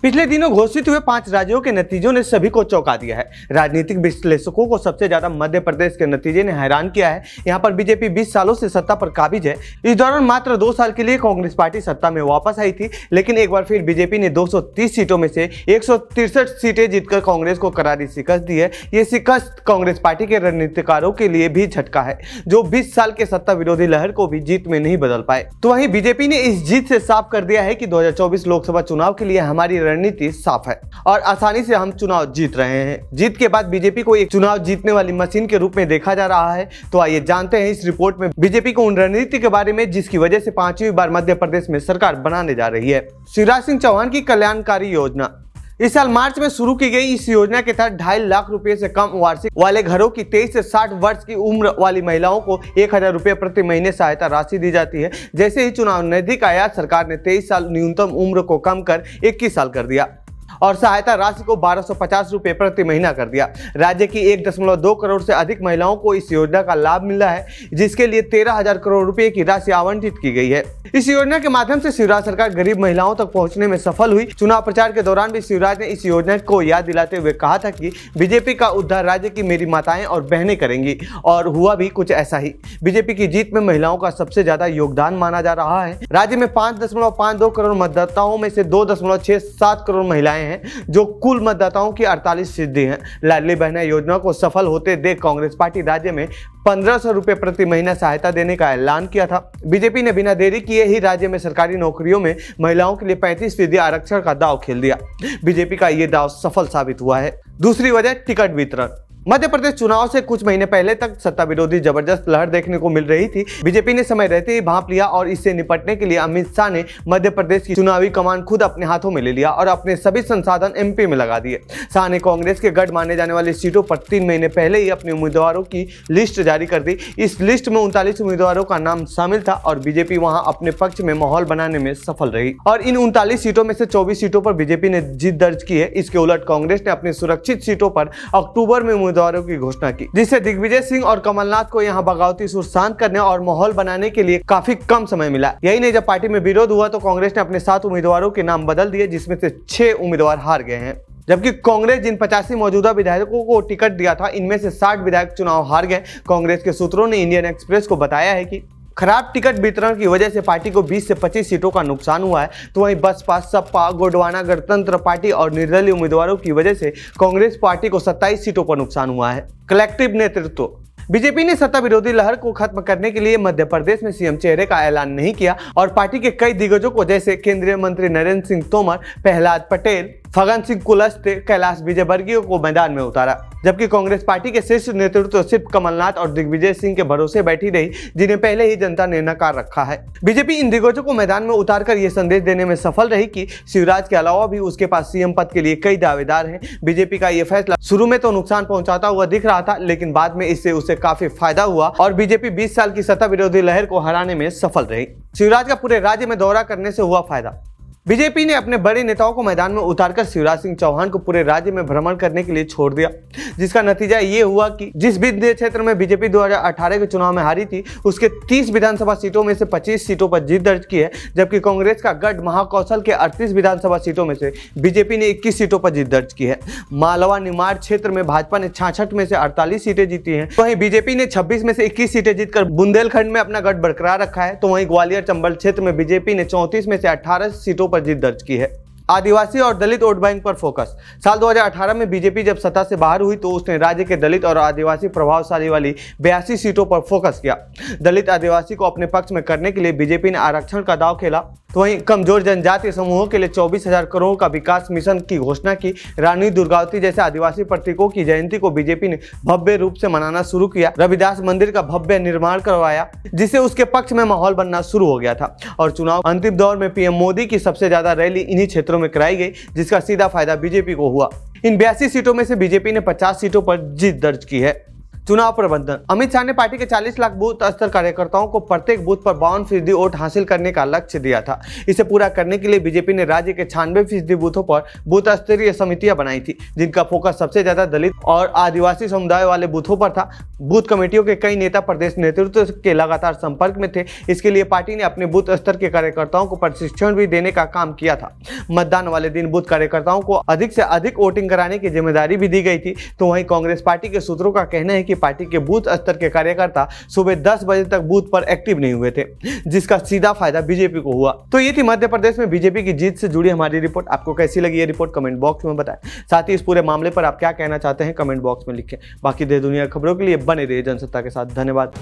पिछले दिनों घोषित हुए 5 राज्यों के नतीजों ने सभी को चौंका दिया है। राजनीतिक विश्लेषकों को सबसे ज्यादा मध्य प्रदेश के नतीजे ने हैरान किया है। यहाँ पर बीजेपी 20 सालों से सत्ता पर काबिज है। इस दौरान मात्र 2 साल के लिए कांग्रेस पार्टी सत्ता में वापस आई थी, लेकिन एक बार फिर बीजेपी ने 230 सीटों में से 163 सीटें जीतकर कांग्रेस को करारी शिकस्त दी है। ये शिकस्त कांग्रेस पार्टी के रणनीतिकारों के लिए भी झटका है, जो 20 साल के सत्ता विरोधी लहर को भी जीत में नहीं बदल पाए। तो वहीं बीजेपी ने इस जीत से साफ कर दिया है कि 2024 लोकसभा चुनाव के लिए हमारी रणनीति साफ है और आसानी से हम चुनाव जीत रहे हैं। जीत के बाद बीजेपी को एक चुनाव जीतने वाली मशीन के रूप में देखा जा रहा है। तो आइए जानते हैं इस रिपोर्ट में बीजेपी को उन रणनीति के बारे में जिसकी वजह से 5वीं बार मध्य प्रदेश में सरकार बनाने जा रही है। शिवराज सिंह चौहान की कल्याणकारी योजना। इस साल मार्च में शुरू की गई इस योजना के तहत 2.5 लाख रुपए से कम वार्षिक वाले घरों की 23 से 60 वर्ष की उम्र वाली महिलाओं को 1,000 रुपए प्रति महीने सहायता राशि दी जाती है। जैसे ही चुनाव नजदीक आया, सरकार ने 23 साल न्यूनतम उम्र को कम कर 21 साल कर दिया और सहायता राशि को 1250 रुपए प्रति महीना कर दिया। राज्य की 1.2 करोड़ से अधिक महिलाओं को इस योजना का लाभ मिला है, जिसके लिए 13,000 करोड़ रुपए की राशि आवंटित की गई है। इस योजना के माध्यम से शिवराज सरकार गरीब महिलाओं तक पहुंचने में सफल हुई। चुनाव प्रचार के दौरान भी शिवराज ने इस योजना को याद दिलाते हुए कहा था कि बीजेपी का उद्धार राज्य की मेरी माताएं और बहनें करेंगी, और हुआ भी कुछ ऐसा ही। बीजेपी की जीत में महिलाओं का सबसे ज्यादा योगदान माना जा रहा है। राज्य में 5.52 करोड़ मतदाताओं में से 2.67 करोड़ महिलाएं हैं, जो कुल मतदाताओं की 48% हैं। लाडली बहना योजना को सफल होते देख कांग्रेस पार्टी राज्य में 1,500 रुपए प्रति महीना सहायता देने का ऐलान किया था। बीजेपी ने बिना देरी किए ही राज्य में सरकारी नौकरियों में महिलाओं के लिए 35% आरक्षण का दांव खेल दिया। बीजेपी का ये दांव सफल साबित हुआ है। दूसरी वजह टिकट वितरण। मध्य प्रदेश चुनाव से कुछ महीने पहले तक सत्ता विरोधी जबरदस्त लहर देखने को मिल रही थी। बीजेपी ने समय रहते ही भांप लिया और इससे निपटने के लिए अमित शाह ने मध्य प्रदेश की चुनावी कमान खुद अपने हाथों में ले लिया और अपने सभी संसाधन एमपी में लगा दिए। शाह ने कांग्रेस के गढ़ माने जाने वाली सीटों पर 3 महीने पहले ही अपने उम्मीदवारों की लिस्ट जारी कर दी। इस लिस्ट में 39 उम्मीदवारों का नाम शामिल था और बीजेपी वहां अपने पक्ष में माहौल बनाने में सफल रही और इन 39 सीटों में से 24 सीटों पर बीजेपी ने जीत दर्ज की है। इसके उलट कांग्रेस ने अपनी सुरक्षित सीटों पर अक्टूबर में उम्मीदवारों की घोषणा की, जिससे दिग्विजय सिंह और कमलनाथ को यहां बगावती सुर शांत करने और माहौल बनाने के लिए काफी कम समय मिला। यही नहीं, जब पार्टी में विरोध हुआ तो कांग्रेस ने अपने 7 उम्मीदवारों के नाम बदल दिए, जिसमें से 6 उम्मीदवार हार गए हैं। जबकि कांग्रेस जिन 85 मौजूदा विधायकों को टिकट दिया था, इनमें से 60 विधायक चुनाव हार गए। कांग्रेस के सूत्रों ने इंडियन एक्सप्रेस को बताया है कि खराब टिकट वितरण की वजह से पार्टी को 20 से 25 सीटों का नुकसान हुआ है। तो वहीं बसपा, सपा, गोंडवाना गणतंत्र पार्टी और निर्दलीय उम्मीदवारों की वजह से कांग्रेस पार्टी को 27 सीटों पर नुकसान हुआ है। कलेक्टिव नेतृत्व। बीजेपी ने सत्ता विरोधी लहर को खत्म करने के लिए मध्य प्रदेश में सीएम चेहरे का ऐलान नहीं किया और पार्टी के कई दिग्गजों को, जैसे केंद्रीय मंत्री नरेंद्र सिंह तोमर, प्रहलाद पटेल, फगन सिंह कुलस्ते, कैलाश विजयवर्गीय को मैदान में उतारा। जबकि कांग्रेस पार्टी के शीर्ष नेतृत्व सिर्फ कमलनाथ और दिग्विजय सिंह के भरोसे बैठी रही, जिन्हें पहले ही जनता ने नकार रखा है। बीजेपी इन दिग्गजों को मैदान में उतारकर यह संदेश देने में सफल रही कि शिवराज के अलावा भी उसके पास सीएम पद के लिए कई दावेदार हैं। बीजेपी का यह फैसला शुरू में तो नुकसान पहुंचाता हुआ दिख रहा था, लेकिन बाद में इससे उसे काफी फायदा हुआ और बीजेपी 20 साल की सत्ता विरोधी लहर को हराने में सफल रही। शिवराज का पूरे राज्य में दौरा करने से हुआ फायदा। बीजेपी ने अपने बड़े नेताओं को मैदान में उतारकर शिवराज सिंह चौहान को पूरे राज्य में भ्रमण करने के लिए छोड़ दिया, जिसका नतीजा ये हुआ कि जिस विधानसभा क्षेत्र में बीजेपी 2018 के चुनाव में हारी थी, उसके 30 विधानसभा सीटों में से 25 सीटों पर जीत दर्ज की है। जबकि कांग्रेस का गढ़ महाकौशल के 38 विधानसभा सीटों में से बीजेपी ने 21 सीटों पर जीत दर्ज की है। मालवा निमाड़ क्षेत्र में भाजपा ने 66 में से 48 सीटें जीती हैं। वहीं बीजेपी ने 26 में से 21 सीटें जीतकर बुंदेलखंड में अपना गढ़ बरकरार रखा है। तो वहीं ग्वालियर चंबल क्षेत्र में बीजेपी ने 34 में से 18 सीटों पर जीत दर्ज की है। आदिवासी और दलित वोट बैंक पर फोकस। साल 2018 में बीजेपी जब सत्ता से बाहर हुई तो उसने राज्य के दलित और आदिवासी प्रभावशाली वाली 82 सीटों पर फोकस किया। दलित आदिवासी को अपने पक्ष में करने के लिए बीजेपी ने आरक्षण का दांव खेला। तो वहीं कमजोर जनजातीय समूहों के लिए 24,000 करोड़ का विकास मिशन की घोषणा की। रानी दुर्गावती जैसे आदिवासी प्रतीकों की जयंती को बीजेपी ने भव्य रूप से मनाना शुरू किया। रविदास मंदिर का भव्य निर्माण करवाया, जिससे उसके पक्ष में माहौल बनना शुरू हो गया था और चुनाव अंतिम दौर में पीएम मोदी की सबसे ज्यादा रैली इन्हीं क्षेत्रों में कराई गई, जिसका सीधा फायदा बीजेपी को हुआ। इन 82 सीटों में से बीजेपी ने 50 सीटों पर जीत दर्ज की है। चुनाव प्रबंधन। अमित शाह ने पार्टी के 40 लाख बूथ स्तर कार्यकर्ताओं को प्रत्येक बूथ पर 52% वोट हासिल करने का लक्ष्य दिया था। इसे पूरा करने के लिए बीजेपी ने राज्य के 96% बूथों पर बूथ स्तरीय समितियां बनाई थी, जिनका फोकस सबसे ज्यादा दलित और आदिवासी समुदाय वाले बूथों पर था। बूथ कमेटियों के कई नेता प्रदेश नेतृत्व के लगातार संपर्क में थे। इसके लिए पार्टी ने अपने बूथ स्तर के कार्यकर्ताओं को प्रशिक्षण भी देने का काम किया था। मतदान वाले दिन बूथ कार्यकर्ताओं को अधिक से अधिक वोटिंग कराने की जिम्मेदारी भी दी गई थी। तो वहीं कांग्रेस पार्टी के सूत्रों का कहना है कि पार्टी के बूथ स्तर के कार्यकर्ता सुबह 10 बजे तक बूथ पर एक्टिव नहीं हुए थे, जिसका सीधा फायदा बीजेपी को हुआ। तो ये थी मध्य प्रदेश में बीजेपी की जीत से जुड़ी हमारी रिपोर्ट। आपको कैसी लगी ये रिपोर्ट कमेंट बॉक्स में बताएं। साथ ही इस पूरे मामले पर आप क्या कहना चाहते हैं कमेंट बॉक्स में लिखें। बाकी देश दुनिया खबरों के लिए बने रहिए जनसत्ता के साथ। धन्यवाद।